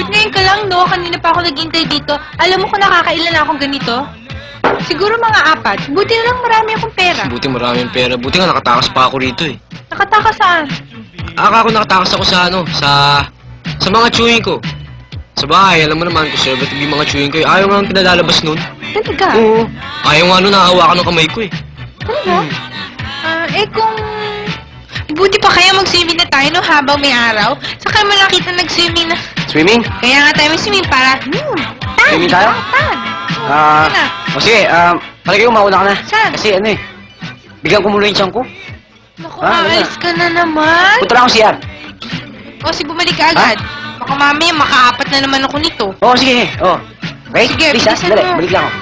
Ba't ngayon ka lang, no? Kanina pa ako nag-intay dito. Alam mo kung nakakailan akong ganito? Siguro mga 4. Buti na lang marami akong pera. Buti maraming pera. Buti nga nakatakas pa ako rito eh. Nakataka saan? Ako nakatakas ako sa sa mga chewing ko. Sa bahay, alam mo naman, conservative yung mga chewing ko eh. Ayaw nga ang pinalalabas nun. Talaga? Oo. Ayaw nga nun nakahawakan ng kamay ko eh. Talaga? Kung... Buti pa kaya mag-swimming na tayo, no, habang may araw? Saka mo nakita nag-swimming na... Swimming? Kaya nga tayo mag-swimming para... Swimming tayo? Sige, palagi ko mauna ka na. Saan? Kasi ano eh, bigyan ko muna yung tiyan ko. Naku, aalis ka na naman. Punta lang ako CR. O, sige, bumalik ka agad. Baka mamaya makaapat na naman ako nito. Oo, sige. Oo. Okay? Sige, please, bilisan dali. mo. Balik lang ako.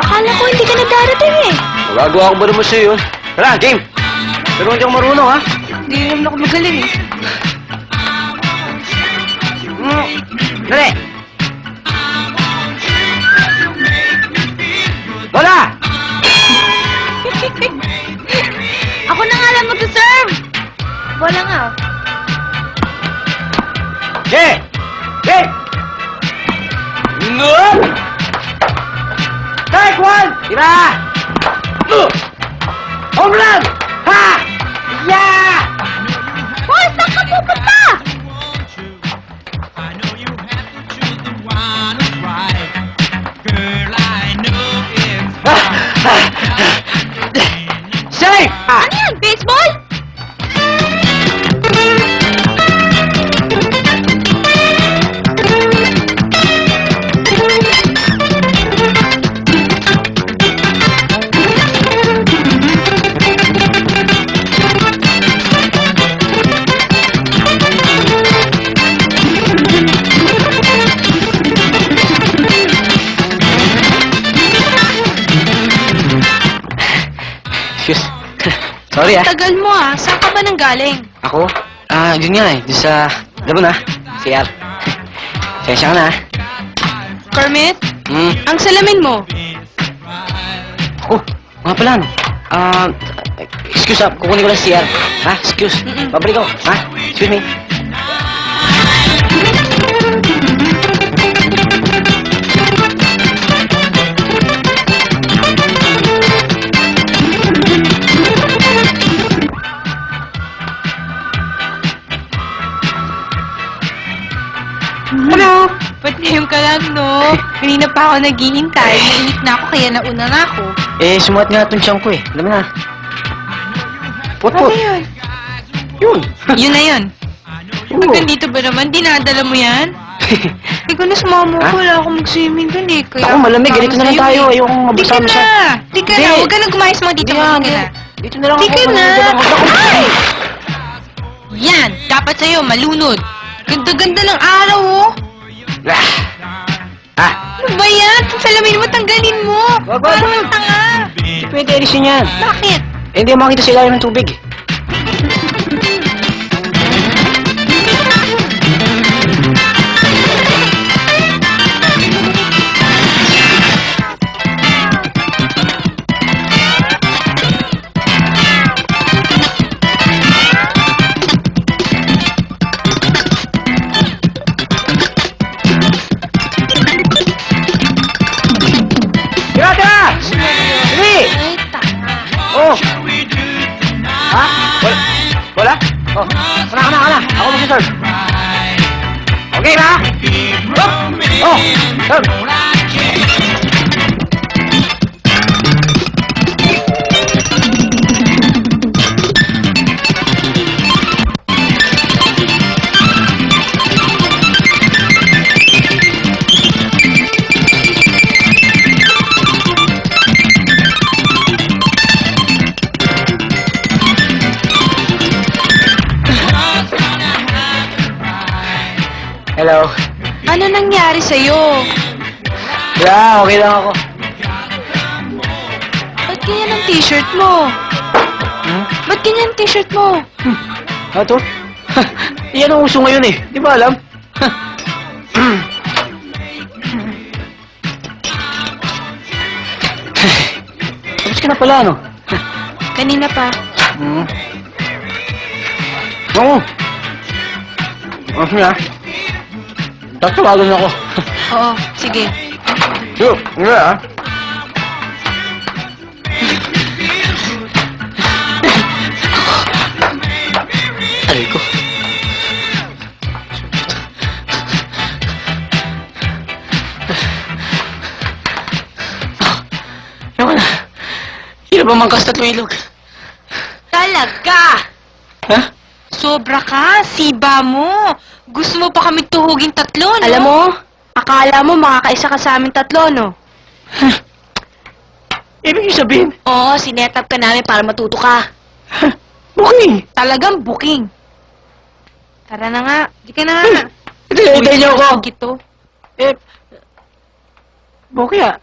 Akala ko hindi ka na darating eh. Magagawa ko ba naman sa'yo yun? Tara, game! Pero hindi ako marunong, ha? Hindi naman ako magaling eh. Dali! Lola! Ako na nga lang mag-serve. Wala nga. Hey! Hey! No! Strike one! Tira! Home run! Ha! Yeah! Hoy, saan ka pupunta? Safe! Ano yan? Baseball? Excuse. Sorry, ah. Tagal mo ah. Saan ka ba nang galing? Ako? Yun nga eh. Doon sa... Alam mo na? CR. Sensya ka na, Kermit? Hmm. Ang salamin mo. Oh, nga pala, no? Excuse, kukunin ko lang CR. Ha? Excuse. Pabalik ako. Ha? Excuse me. Hello? Ba't ngayon ka lang, no? Kanina pa ako naghihintay. Mainit na ako, kaya nauna na ako. Eh, sumuot nga itong tiyan ko eh. Alam mo na. Put. Ano yun? Yun. Yun na yun. Hanggang dito ba naman? Dinadala mo yan? Ikaw na sumama ko. Wala akong mag-swimming dun eh. Kaya Ako, malamig. Ganito na lang tayo. Ayokong mabasa-basa. Di ka na. Huwag ka na gumayos mga dito. Di ka na. Dito na lang Di ako. ka na. Malamig. Ay! Yan. Dapat sa'yo, malunod. Ganda-ganda ng araw, oh. Ano ba yan? Ang salamin mo, tanggalin mo. Wag. Parang tanga. Hindi pwede alisin yan. Bakit? Eh, hindi makita sa ilalim ng tubig. Tira! Dali! Ay, tanga. Oh! Ha? Wala? Oh, kana. Ako mag-serve. Okay ba? Oh! Serve! Hello. Ano nangyari sa'yo? Yeah, okay lang ako. Ba't ganyan ang t-shirt mo? Hmm? Ba't ganyan ang t-shirt mo? Ato? Yan ang uso ngayon eh. Di ba alam? Tapos ka na pala, ano? Kanina pa. Hmm. Oo. Ano na? Tatawagan ako. Oo, sige. Yo, nga ah. Aray ko. Ewan na. Hirap ba mangkas tatlong ilog? Talaga! Ha? Sobra ka, siba mo. Gusto mo pa kami tuhugin tatlo, no? Alam mo, akala mo makakaisa ka sa amin tatlo, no? Ibig sabihin, Oo, sinetap ka namin para matuto ka. booking. Talagang booking. Tara na nga. Di ka na nga. Hintay niyo ako. Gito. Eh, booking ah.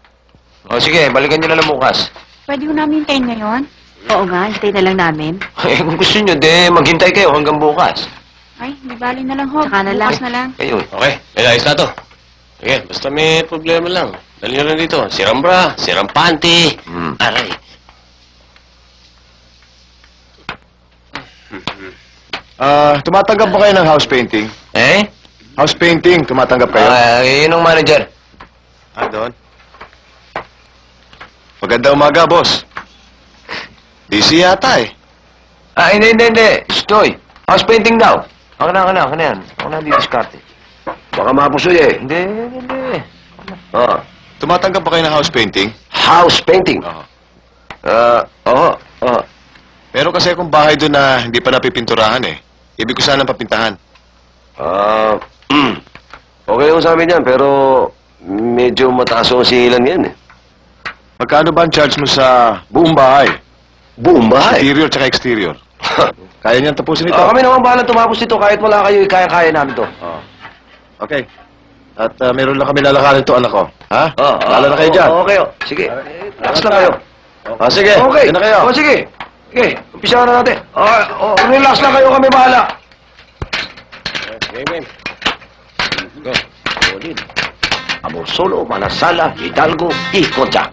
O sige, balikan nyo na lang bukas. Pwede ko namin hintayin ngayon? Oo nga, hintayin na lang namin. Eh, kung gusto nyo, maghintay kayo hanggang bukas. Ay, di bali na lang, ho. Saka na lang. Bukas na lang. Ayun. Okay, ayos na to. Sige, basta may problema lang. Dali nyo lang dito. Sirang bra, sirang panty. Hmm. Aray. Tumatanggap ba kayo ng house painting? Eh? House painting, tumatanggap kayo? Yun ang manager. Doon. Magandang umaga, boss. Busy yata eh. Hindi. Stoy. House painting daw. Ako na yan. Ako na di-discarte. Baka mapusoy eh. Hindi. Oo. Tumatanggap ba kayo ng house painting? House painting. Oo. Oo. Pero kasi kung bahay doon na hindi pa napipinturahan eh. Ibig ko sanang papintahan. Okay lang sa amin yan, pero medyo mataas ang sihilan yan eh. Magkano ba ang charge mo sa buong bahay? Buong bahay. Interior tsaka exterior. Kaya niyan tapusin ito? Kami naman bahala tumapos dito kahit wala kayo, kaya-kaya namin to. Oo. Okay. At meron lang kami lalakarin to, anak ko. Ha? Oo, Bahala na kayo dyan. Okay, sige. Relax lang kayo. Sige, Okay. yun na kayo. Sige. Okay, umpisa na natin. Relax lang kayo, kami bahala. Game. Go. Solid. Amo solo, Manasala, Hidalgo, y Concha.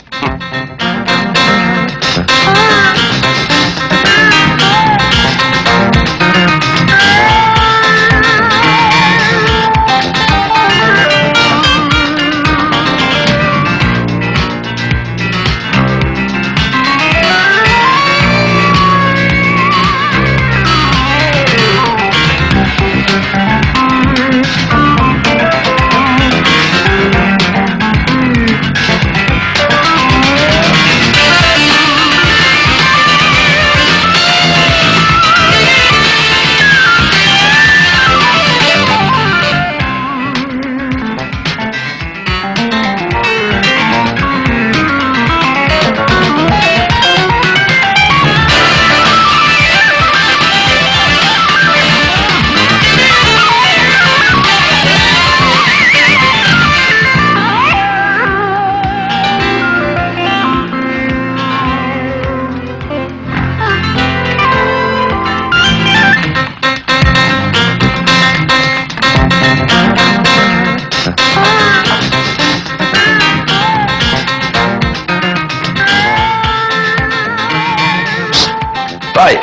Tay,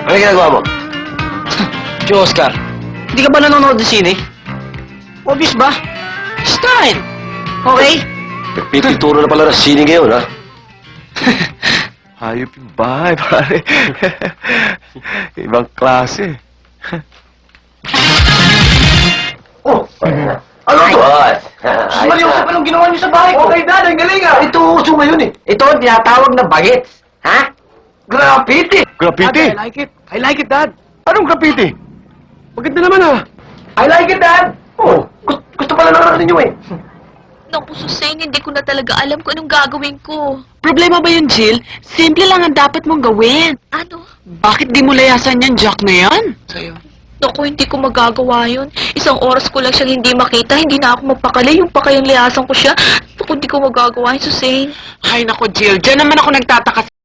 ano ginagawa mo? Si Oscar, hindi ka ba nanonood ng sine? Obvious ba? Style! Okay? Nagpipinturo na pala ng sine ngayon, ha? Hayop yung bahay, pare. Ibang klase. Ano to? Seryoso pa nung ginawa niyo sa bahay ko. Okay, Dad, ang galing ah! Ito uso ngayon eh. Ito ang tinatawag na bagets. Ha? Graffiti! Graffiti? I like it, Dad. Anong graffiti? Maganda naman ah. I like it, Dad! Oh, gusto pala naman ninyo eh. Naku, Susain, hindi ko na talaga alam kung anong gagawin ko. Problema ba yun, Jill? Simple lang ang dapat mong gawin. Ano? Bakit di mo layasan yan, Jack na yan? Sa'yo. Naku, hindi ko magagawa yun. Isang oras ko lang siyang hindi makita, hindi na ako mapakali. Yung pa kayang liasan ko siya. Naku, hindi ko magagawa yun, Susain. Ay, nako, Jill. Diyan naman ako nagtataka